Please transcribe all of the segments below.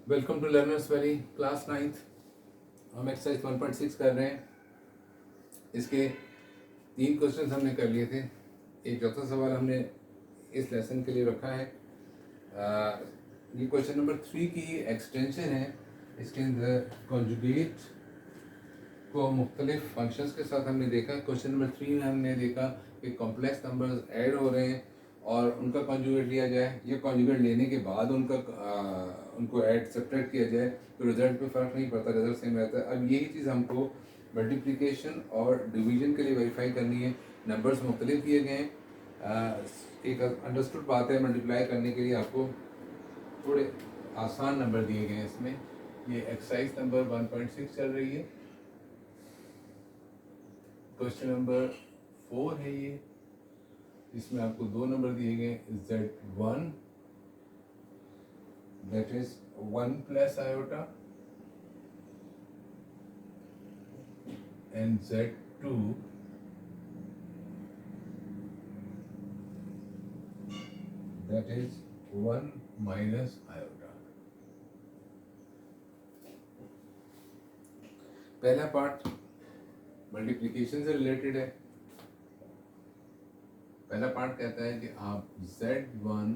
Welcome to Learners Valley class 9th। हम exercise 1.6 कर रहे हैं। इसके 3 क्वेश्चंस हमने कर लिए थे। एक चौथा सवाल हमने इस लेसन के लिए रखा है। ये क्वेश्चन नंबर 3 की एक्सटेंशन है। इसके अंदर कॉन्जुगेट को मुख्तलिफ फंक्शंस के साथ हमने देखा। क्वेश्चन नंबर 3 में हमने देखा कि कॉम्प्लेक्स नंबर्स ऐड हो रहे हैं और उनका कॉन्जुगेट लिया जाए या कॉन्जुगेट लेने के बाद उनको ऐड सब्ट्रैक्ट किया जाए तो रिजल्ट पे फ़र्क नहीं पड़ता, रिजल्ट सेम रहता है। अब यही चीज़ हमको मल्टीप्लिकेशन और डिवीजन के लिए वेरीफाई करनी है। नंबर्स मुख्तलिफ दिए गए हैं। एक अंडरस्टूड बात है, मल्टीप्लाई करने के लिए आपको थोड़े आसान नंबर दिए गए हैं इसमें। ये एक्सरसाइज नंबर 1.6 चल रही है। क्वेश्चन नंबर 4 है ये। इसमें आपको 2 नंबर दिए गए Z1 that is 1 plus iota and Z2 that is 1 minus iota। पहला पार्ट मल्टीप्लिकेशन से रिलेटेड है। पहला पार्ट कहता है कि आप Z1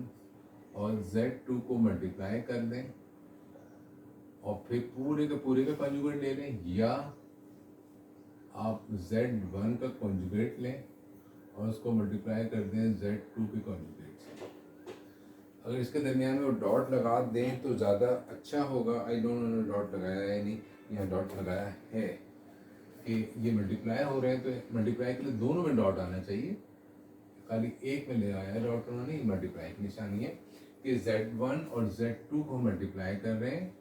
और Z2 को मल्टीप्लाई कर दें और फिर पूरे का कॉन्जुगेट ले लें, या आप Z1 का कॉन्जुगेट लें और उसको मल्टीप्लाई कर दें Z2 के कॉन्जुगेट से। अगर इसके दरमियान में वो डॉट लगा दें तो ज़्यादा अच्छा होगा। आई डोंट नो डॉट लगाया है नहीं, यहाँ डॉट लगाया है कि ये मल्टीप्लाई हो रहे हैं, तो मल्टीप्लाई के लिए दोनों में डॉट आना चाहिए। खाली एक में ले आया है डॉट उन्होंने, मल्टीप्लाई की निशानी है कि Z1 और Z2 को मल्टीप्लाई कर रहे हैं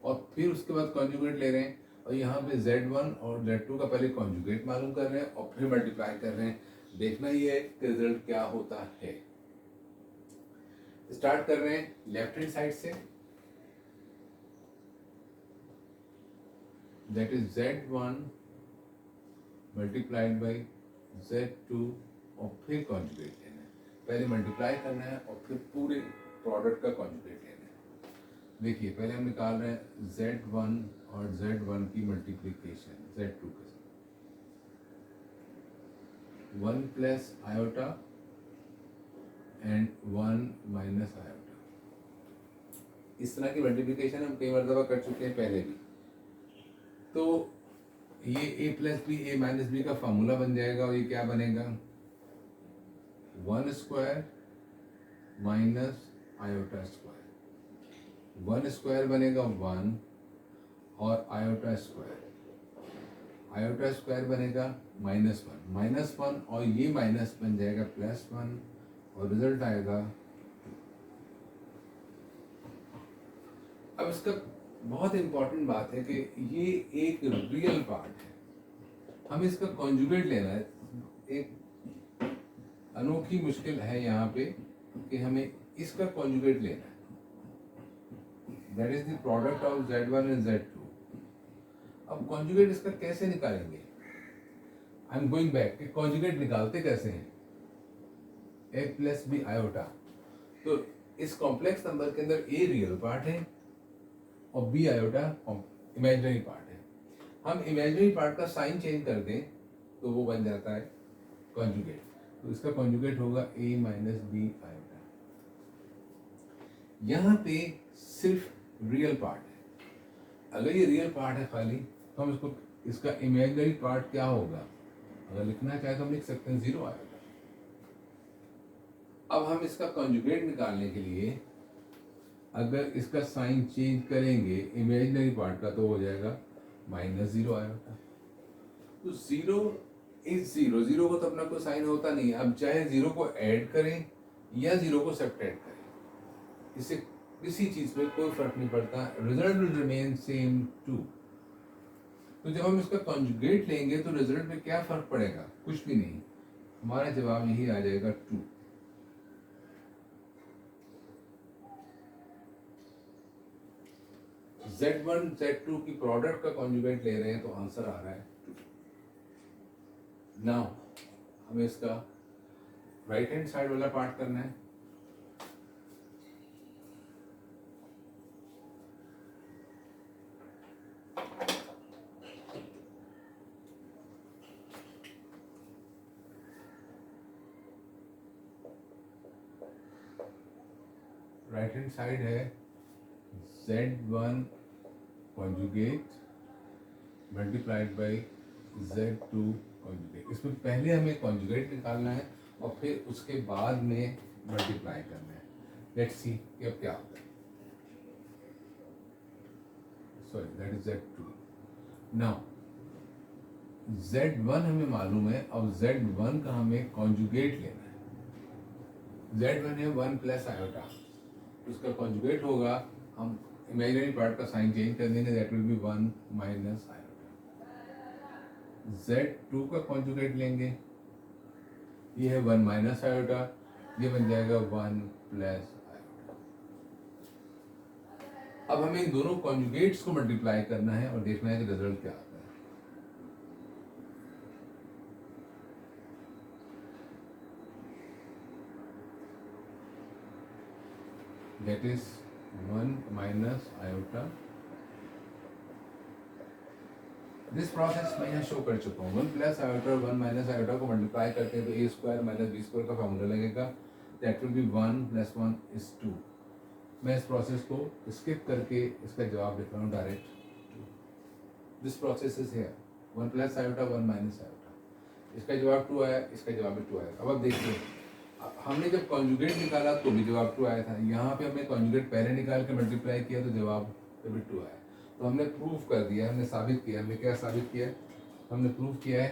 और फिर उसके बाद कॉन्जुगेट ले रहे हैं, और यहाँ पे Z1 और Z2 का पहले कॉन्जुगेट मालूम कर रहे हैं और फिर मल्टीप्लाई कर रहे हैं। देखना ये है कि रिजल्ट क्या होता है। स्टार्ट कर रहे हैं लेफ्ट हैंड साइड से, that is Z1 multiplied by Z2 और फिर कॉन्जुगेट लेना है। पहले मल्टीप्लाई करना है और फिर पूरे प्रोडक्ट का कॉन्जुगेट लेना है। देखिए पहले हम निकाल रहे हैं Z1 और Z1 की मल्टीप्लिकेशन Z2 के साथ। 1 plus iota and 1 minus iota. इस तरह की मल्टीप्लिकेशन हम कई मरतबा कर चुके हैं पहले भी। तो ये a plus B A minus B का फार्मूला बन जाएगा और ये क्या बनेगा, 1 square minus iota square. 1 square बनेगा 1 और आयोटा स्क्वायर बनेगा -1 और ये माइनस बन जाएगा +1 और रिजल्ट आएगा। अब इसका बहुत इंपॉर्टेंट बात है कि ये एक रियल पार्ट है, हमें इसका कॉन्जुगेट लेना है। एक अनोखी मुश्किल है यहाँ पे कि हमें इसका कॉन्जुगेट लेना है। That is the product of Z1 and Z2। अब कॉन्जुगेट इसका कैसे निकालेंगे? आई एम गोइंग बैक कि कॉन्जुगेट निकालते कैसे हैं। a प्लस बी आयोटा, तो इस कॉम्प्लेक्स नंबर के अंदर a रियल पार्ट है और बी आयोटा इमेजिनरी पार्ट है। हम इमेजिनरी पार्ट का साइन चेंज कर दें तो वो बन जाता है कॉन्जुगेट। तो इसका कॉन्जुगेट होगा a माइनस बी आयोटा। यहाँ पे सिर्फ रियल पार्ट है। अगर ये रियल पार्ट है खाली तो हम इसका इमेजिनरी पार्ट क्या होगा, अगर लिखना चाहे तो हम लिख सकते हैं 0 आयोटा। अब हम इसका कॉन्जुगेट निकालने के लिए अगर इसका साइन चेंज करेंगे इमेजिनरी पार्ट का तो हो जाएगा -0 आयोटा। तो 0 इज 0 को तो अपना कोई साइन होता नहीं है। अब चाहे 0 को ऐड करें या 0 को सब्ट्रैक्ट करें, इससे किसी चीज में कोई फर्क नहीं पड़ता, रिजल्ट विल रिमेन सेम 2। तो जब हम इसका कॉन्जुगेट लेंगे तो रिजल्ट में क्या फर्क पड़ेगा? कुछ भी नहीं। हमारा जवाब यही आ जाएगा 2। Z1 Z2 की प्रोडक्ट का कॉन्जुगेट ले रहे हैं तो आंसर आ रहा है 2। नाउ हमें इसका राइट हैंड साइड वाला पार्ट करना है। राइट हैंड साइड है z1 conjugate multiplied by z2 conjugate. इसमें पहले हमें कॉन्जुगेट निकालना है और फिर उसके बाद में मल्टीप्लाई करना है। लेट्स सी कि अब क्या होता है। Sorry, that is z2। Now z1 हमें मालूम है, अब z1 का हमें कॉन्जुगेट लेना है। z1 है 1 प्लस आयोटा, उसका कॉन्जुगेट होगा, हम इमेजिनरी पार्ट का साइन चेंज कर देंगे, that will be 1 minus iota. z2 का कॉन्जुगेट लेंगे, ये है 1 माइनस आयोटा, ये बन जाएगा 1 प्लस आयोटा। अब हमें इन दोनों कॉन्जुगेट्स को मल्टीप्लाई करना है और देखना है कि रिजल्ट क्या आता है। That is 1 minus iota। This process मैं यहाँ शो कर चुका हूँ। 1 प्लस आयोटा और 1 माइनस आयोटा को मल्टीप्लाई करते हैं तो ए स्क्वायर माइनस बी स्क्वायर का फॉर्मूला लगेगा, that will be 1 plus 1 is 2। मैं इस प्रोसेस को स्किप करके इसका जवाब लिख रहा हूँ direct. This process is here 1 plus iota 1 minus iota, इसका जवाब 2 आया, इसका जवाब भी 2 आया। अब देखिए, हमने जब कॉन्जुगेट निकाला तो भी जवाब 2 आया था, यहाँ पे हमने कॉन्जुगेट पहले निकाल के मल्टीप्लाई किया तो जवाब भी 2 आया। तो हमने प्रूफ कर दिया, हमने साबित किया। हमने क्या साबित किया? हमने प्रूफ किया है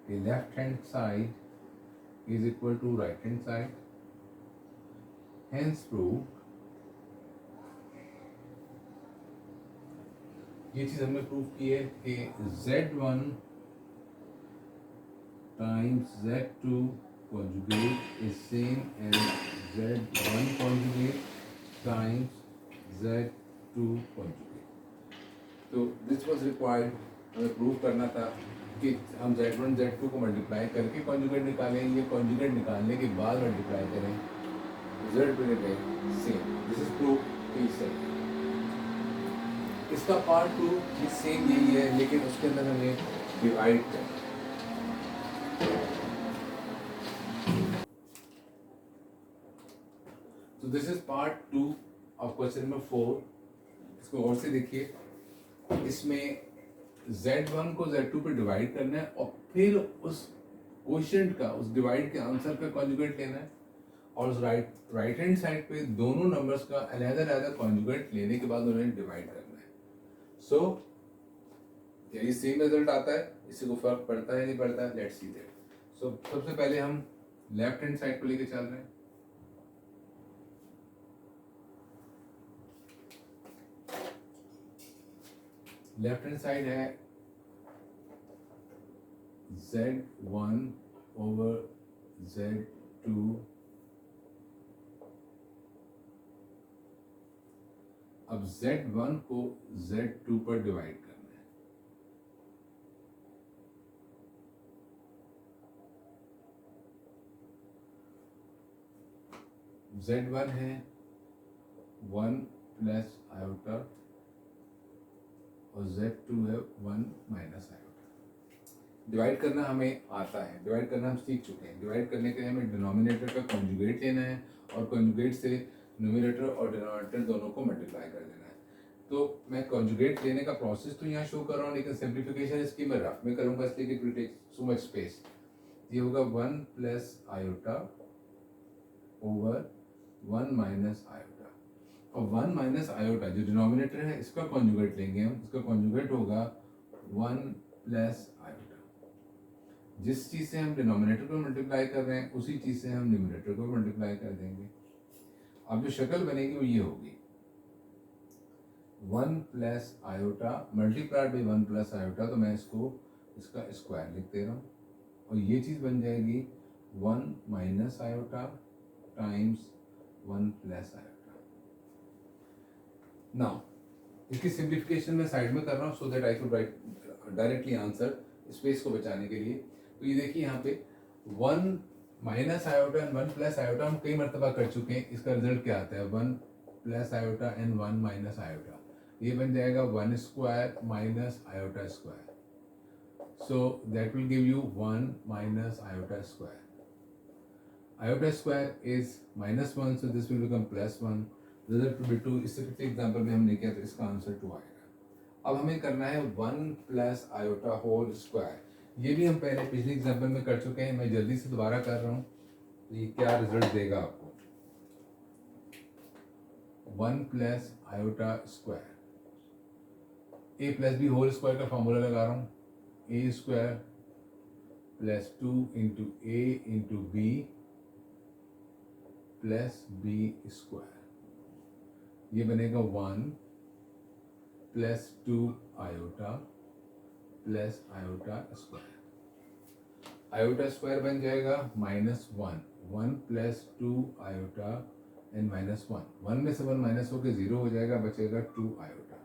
कि left hand side is equal to right hand side, hence prove. ये चीज हमने प्रूफ की है कि z1 times z2 conjugate is same as z1 conjugate times z2 conjugate। तो दिस वाज रिक्वायर्ड, हमें प्रूव करना था कि हम z1 z2 को मल्टीप्लाई करके कॉन्जुगेट निकालें, ये कॉन्जुगेट निकालने के बाद मल्टीप्लाई करें, रिजल्ट मिलेगा same. This is proof is same. इसका पार्ट 2 भी सेम यही है, लेकिन उसके अंदर हमें डिवाइड करना। So this is part 2 of question number 4। इसको और से देखिए, इसमें z1 को z2 पे डिवाइड करना है और फिर उस क्वोशिएंट का, उस डिवाइड के आंसर का कॉन्जुगेट लेना है, और उस राइट हैंड साइड पे दोनों नंबर्स का अलग-अलग कॉन्जुगेट लेने के बाद उन्हें डिवाइड करना है। सो यही सेम रिजल्ट आता है, इससे कोई फर्क पड़ता है नहीं पड़ता है, लेट्स सी दैट। सो सबसे पहले हम लेफ्ट हैंड साइड को लेके चल रहे हैं। लेफ्ट हैंड साइड है z1 ओवर z2 अब z1 को z2 पर डिवाइड करना है। z1 है 1 प्लस आयोटा और z2 है 1 माइनस आयोटा। डिवाइड करना हमें आता है, डिवाइड करना हम सीख चुके हैं। डिवाइड करने के लिए हमें डिनोमिनेटर का कॉन्जुगेट लेना है और कॉन्जुगेट से न्यूमरेटर और डिनोमिनेटर दोनों को मल्टीप्लाई कर देना है। तो मैं कॉन्जुगेट लेने का प्रोसेस तो यहाँ शो कर रहा हूँ, लेकिन सिंप्लीफिकेशन इसकी मैं रफ में करूँगा, इसलिए कि it will take so much space. ये होगा 1 plus iota over 1 minus iota, और 1 माइनस आयोटा जो डिनोमिनेटर है इसका कॉन्जुगेट लेंगे हम, इसका कॉन्जुगेट होगा 1 प्लस आयोटा। जिस चीज़ से हम डिनोमिनेटर को मल्टीप्लाई कर रहे हैं उसी चीज़ से हम न्यूमरेटर को मल्टीप्लाई कर देंगे। अब जो शक्ल बनेगी वो ये होगी 1 plus iota multiplied by 1 plus iota, तो मैं इसका स्क्वायर लिख दे रहा हूँ, और ये चीज़ बन जाएगी 1 minus iota times 1 plus iota. Now इसकी सिंप्लीफिकेशन मैं साइड में कर रहा हूँ so that I could write directly answer, space को बचाने के लिए। तो ये देखिए यहाँ पे 1 minus iota and 1 plus iota हम कई मरतबा कर चुके हैं। इसका रिजल्ट क्या आता है? 1 plus iota and 1 minus iota, ये बन जाएगा 1 square minus iota square. So that will give you 1 minus iota square. iota square is -1, so this will become +1, result will be 2. इससे पिछले एग्जाम्पल में हमने किया तो इसका आंसर 2 आएगा। अब हमें करना है 1 + आयोटा होल स्क्वायर। ये भी हम पहले पिछले एग्जाम्पल में कर चुके हैं, मैं जल्दी से दोबारा कर रहा हूँ। ये क्या रिजल्ट देगा आपको? 1 + iota square, a + b whole square का फॉर्मूला लगा रहा हूँ, a² + 2 × a × b + b², ये बनेगा 1 + 2 iota + iota square. Iota square बन जाएगा -1, 1 + 2 आयोटा एंड -1, 1 में से 1 माइनस होकर 0 हो जाएगा, बचेगा 2 आयोटा।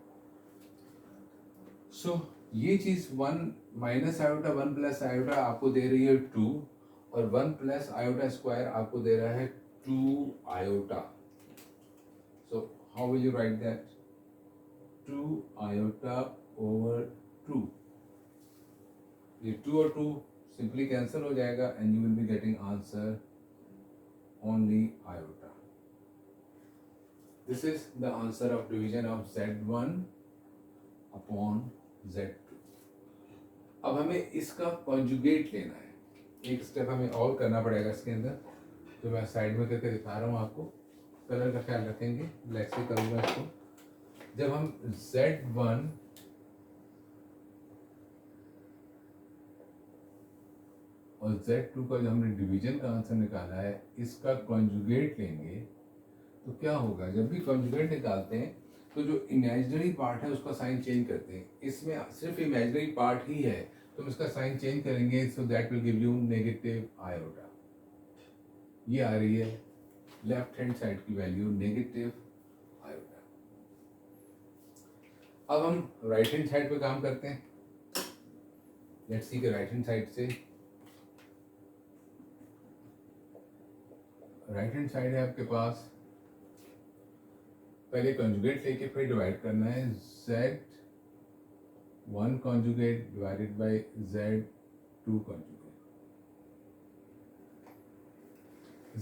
सो ये चीज 1 - आयोटा 1 + आयोटा आपको दे रही है 2, और 1 + आयोटा स्क्वायर आपको दे रहा है 2 iota. So how will you right that? 2 iota over 2, ये 2 और 2 सिंपली कैंसिल हो जाएगा and you will be getting answer only iota. This is the answer of division of Z1 upon Z2। अब हमें इसका कॉन्जुगेट लेना है, एक स्टेप हमें और करना पड़ेगा इसके अंदर, तो मैं साइड में करके दिखा रहा हूँ आपको। कलर का ख्याल रखेंगे, ब्लैक से करूँगा इसको। जब हम Z1 और Z2 का जो हमने डिवीजन का आंसर निकाला है, इसका कॉन्जुगेट लेंगे तो क्या होगा? जब भी कॉन्जुगेट निकालते हैं तो जो इमेजिनरी पार्ट है उसका साइन चेंज करते हैं। इसमें सिर्फ इमेजिनरी पार्ट ही है, तो हम इसका साइन चेंज करेंगे, so that will give you negative iota. ये आ रही है लेफ्ट हैंड साइड की वैल्यू नेगेटिव आयोटा। अब हम राइट हैंड साइड पे काम करते हैं। लेट्स सी के राइट हैंड साइड से, राइट हैंड साइड है आपके पास, पहले कॉन्जुगेट लेके फिर डिवाइड करना है। Z1 conjugate divided by Z2 conjugate.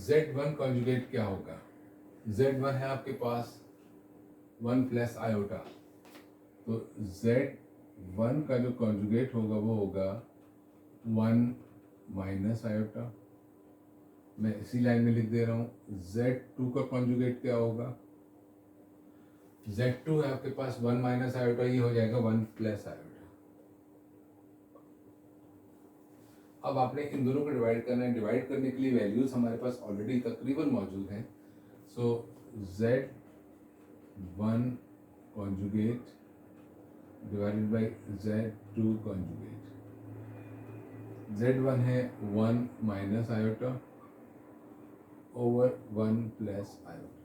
Z1 conjugate क्या होगा? Z1 है आपके पास 1 + आयोटा, तो Z1 का जो कॉन्जुगेट होगा वो होगा 1 - आयोटा। मैं इसी लाइन में लिख दे रहा हूँ। Z2 का कॉन्जुगेट क्या होगा? Z2 है आपके पास 1 - आयोटा, ये हो जाएगा 1 + आयोटा। अब आपने इन दोनों को डिवाइड करना है। डिवाइड करने के लिए वैल्यूज हमारे पास ऑलरेडी तकरीबन मौजूद हैं। सो Z1 conjugate divided by Z2 conjugate. Z1 है 1 - आयोटा ओवर 1 + आयोटा।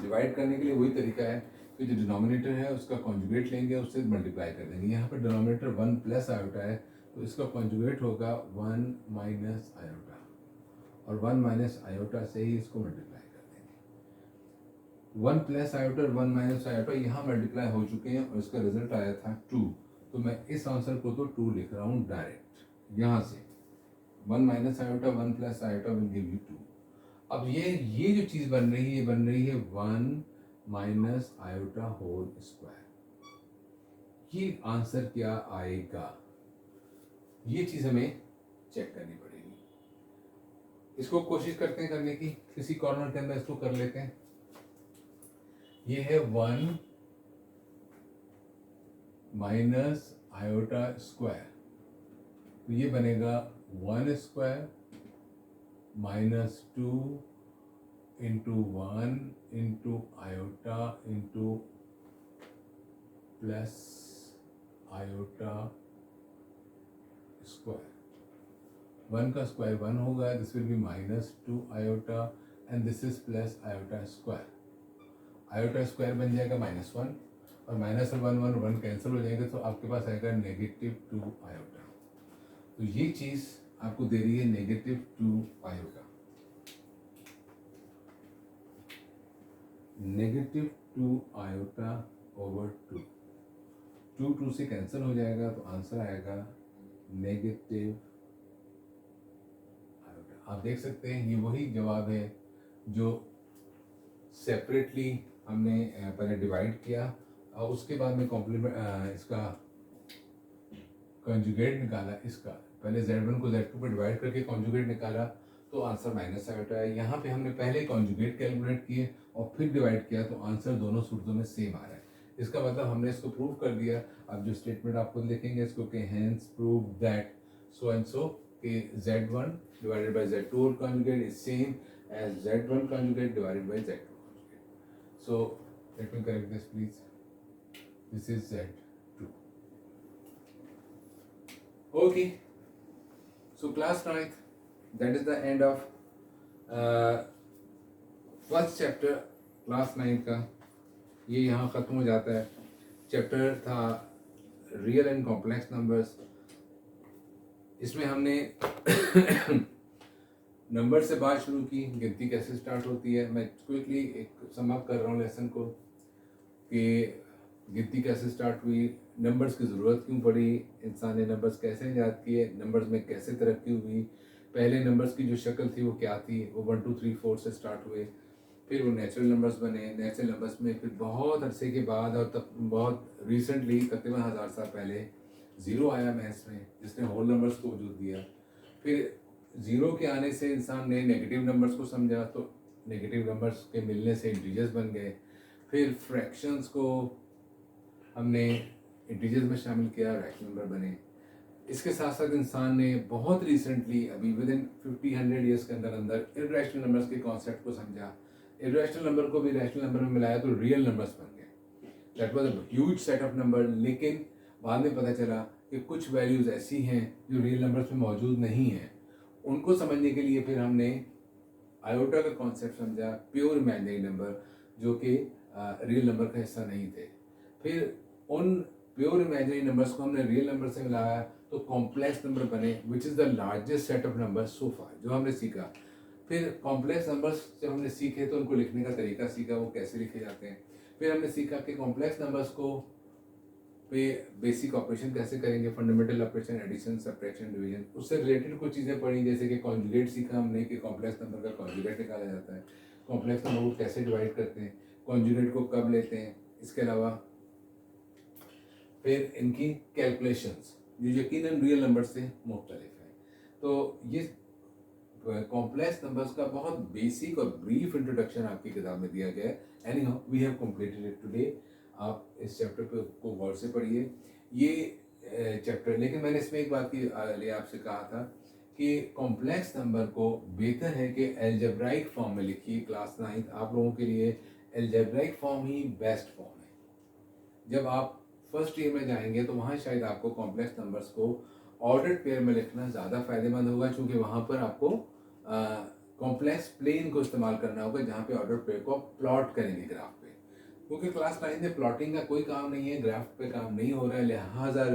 डिवाइड करने के लिए वही तरीका है कि जो डिनोमिनेटर है उसका कॉन्जुगेट लेंगे, उससे मल्टीप्लाई कर देंगे। यहाँ पर डिनोमिनेटर 1 + आयोटा है, तो इसका कॉन्जुगेट होगा 1 - आयोटा, और 1 - आयोटा से ही इसको मल्टीप्लाई कर देंगे। 1 + आयोटा और 1 - आयोटा यहाँ मल्टीप्लाई हो चुके हैं और इसका रिजल्ट आया था 2, तो मैं इस आंसर को तो 2 लिख रहा हूँ डायरेक्ट यहाँ से। 1 - iota 1 + iota will give you 2। अब ये जो चीज बन रही है, ये बन रही है 1 - आयोटा होल स्क्वायर। ये आंसर क्या आएगा? ये चीज हमें चेक करनी पड़ेगी। इसको कोशिश करते हैं करने की, किसी कॉर्नर के अंदर इसको कर लेते हैं। ये है 1 - आयोटा स्क्वायर, तो ये बनेगा 1² -2 × 1 × आयोटा × प्लस आयोटा स्क्वायर। 1 का स्क्वायर 1 होगा, this will be -2 iota and this is plus iota square. Iota square बन जाएगा -1, और माइनस 1 कैंसिल हो जाएगा, तो आपके पास आएगा -2 आयोटा। तो ये चीज आपको दे रही है -2 आयोटा। -2 आयोटा ओवर 2, 2 से कैंसिल हो जाएगा, तो आंसर आएगा नेगेटिव आयोटा। आप देख सकते हैं ये वही जवाब है जो सेपरेटली हमने पहले डिवाइड किया और उसके बाद में कॉम्प्लीमेंट इसका कंजुगेट निकाला। इसका पहले Z1 को Z2 पर डिवाइड करके कंजुगेट निकाला तो आंसर माइनस आयोटा है। यहाँ पे हमने पहले कंजुगेट कैलकुलेट किए और फिर डिवाइड किया तो आंसर दोनों सूत्रों में सेम आ रहा है। इसका मतलब हमने इसको प्रूव कर दिया। अब जो स्टेटमेंट आप खुद लिखेंगे इसको कि hence prove that so and so कि Z1 divided by Z2 whole conjugate is same as Z1 conjugate divided by Z2 conjugate. So let me correct this please, this is Z2. Okay, so class 9th, that is the end of first chapter class 9 का। ये यहाँ ख़त्म हो जाता है। Chapter था real and complex numbers. इसमें हमने नंबर से बात शुरू की, गिनती कैसे स्टार्ट होती है। मैं क्विकली एक समअप कर रहा हूँ लेसन को कि गिनती कैसे स्टार्ट हुई, नंबर्स की ज़रूरत क्यों पड़ी, इंसान ने नंबर्स कैसे ईजाद किए, नंबर्स में कैसे तरक्की हुई, पहले नंबर्स की जो शक्ल थी वो क्या थी, वो 1 2 3 4 से स्टार्ट हुए, फिर वो नेचुरल नंबर्स बने। नेचुरल नंबर्स में फिर बहुत अरसे के बाद और तब बहुत रिसेंटली तकरीबन 1000 साल पहले ज़ीरो आया मैथ्स में, जिसने होल नंबर्स को वजूद दिया। फिर ज़ीरो के आने से इंसान ने नेगेटिव नंबर्स को समझा तो नेगेटिव नंबर्स के मिलने से इंटीजर्स बन गए। फिर फ्रैक्शंस को हमने इंटीजर्स में शामिल किया, रैशनल नंबर बने। इसके साथ साथ इंसान ने बहुत रिसेंटली अभी विद इन 50-100 ईयर्स के अंदर अंदर इर्रेशनल नंबर्स के कॉन्सेप्ट को समझा। इर्रेशनल नंबर को भी रैशनल नंबर में मिलाया तो रियल नंबर्स बन गए। That was a huge set of number. लेकिन बाद में पता चला कि कुछ वैल्यूज ऐसी हैं जो रियल नंबर्स में मौजूद नहीं हैं। उनको समझने के लिए फिर हमने आयोटा का कॉन्सेप्ट समझा, प्योर इमेजिनरी नंबर जो कि रियल नंबर का हिस्सा नहीं थे। फिर उन प्योर इमेजिनरी नंबर्स को हमने रियल नंबर से मिलाया तो कॉम्प्लेक्स नंबर बने, which is the largest set of number so far जो हमने सीखा। फिर कॉम्प्लेक्स नंबर्स जब हमने सीखे तो उनको लिखने का तरीका सीखा, वो कैसे लिखे जाते हैं। फिर हमने सीखा कि कॉम्प्लेक्स नंबर्स को पे बेसिक ऑपरेशन कैसे करेंगे, fundamental operation, addition, subtraction, division. उससे रिलेटेड कुछ चीज़ें पढ़ी, जैसे कि कॉन्जुगेट सीखा हमने कि कॉम्प्लेक्स नंबर का कॉन्जुगेट निकाला जाता है, कॉम्प्लेक्स नंबर को कैसे डिवाइड करते हैं, कॉन्जुगेट को कब लेते हैं। इसके अलावा फिर इनकी कैलकुलेशंस जो यकीनन रियल नंबर से मुख्तलिफ है। तो ये कॉम्प्लेक्स नंबर्स का बहुत बेसिक और ब्रीफ इंट्रोडक्शन आपकी किताब में दिया गया है। Anyhow we have completed it today. आप इस चैप्टर को गौर से पढ़िए ये चैप्टर। लेकिन मैंने इसमें एक बात की लिए आपसे कहा था कि कॉम्प्लेक्स नंबर को बेहतर है कि एल्जेब्राइक फॉर्म में लिखिए। क्लास 9 आप लोगों के लिए एल्जेब्राइक फॉर्म ही बेस्ट फॉर्म है। जब आप फर्स्ट ईयर में जाएंगे तो वहाँ शायद आपको कॉम्प्लेक्स नंबर्स को ऑर्डर्ड पेयर में लिखना ज़्यादा फायदेमंद होगा, क्योंकि वहाँ पर आपको कॉम्प्लेक्स प्लेन को इस्तेमाल करना होगा जहाँ पे ऑर्डर पेयर को प्लॉट करेंगे ग्राफ पे। क्योंकि क्लास 9 में प्लॉटिंग का कोई काम नहीं है, ग्राफ पे काम नहीं हो रहा है, लिहाजा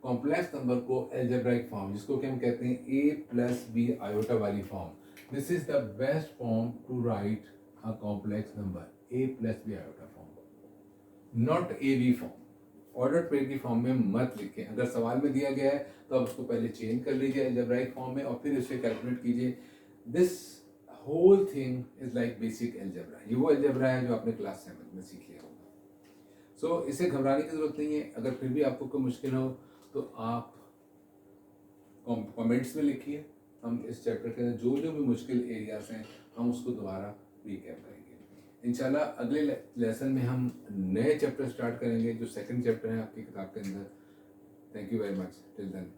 कॉम्प्लेक्स नंबर को एल्जेब्राइक फॉर्म, जिसको कि हम कहते हैं a+b आयोटा वाली form, this is the best form to write a complex number, a+b iota form, not ab form. Order pair की फॉर्म में मत लिखें। अगर सवाल में दिया गया है तो आप उसको पहले चेंज कर लीजिए एल्जेब्राइक फॉर्म में और फिर इसे कैलकुलेट कीजिए। This whole thing is like basic algebra. ये वो एल्जेब्रा है जो आपने क्लास 7 में सीख लिया होगा। सो इसे घबराने की जरूरत नहीं है। अगर फिर भी आपको कोई मुश्किल हो तो आप कमेंट्स में लिखिए। हम इस चैप्टर के अंदर जो जो भी मुश्किल एरियाज हैं हम उसको दोबारा रिकैप करेंगे। इंशाल्लाह अगले लेसन में हम नए चैप्टर स्टार्ट करेंगे जो सेकंड चैप्टर है आपकी किताब के अंदर। Thank you very much till then.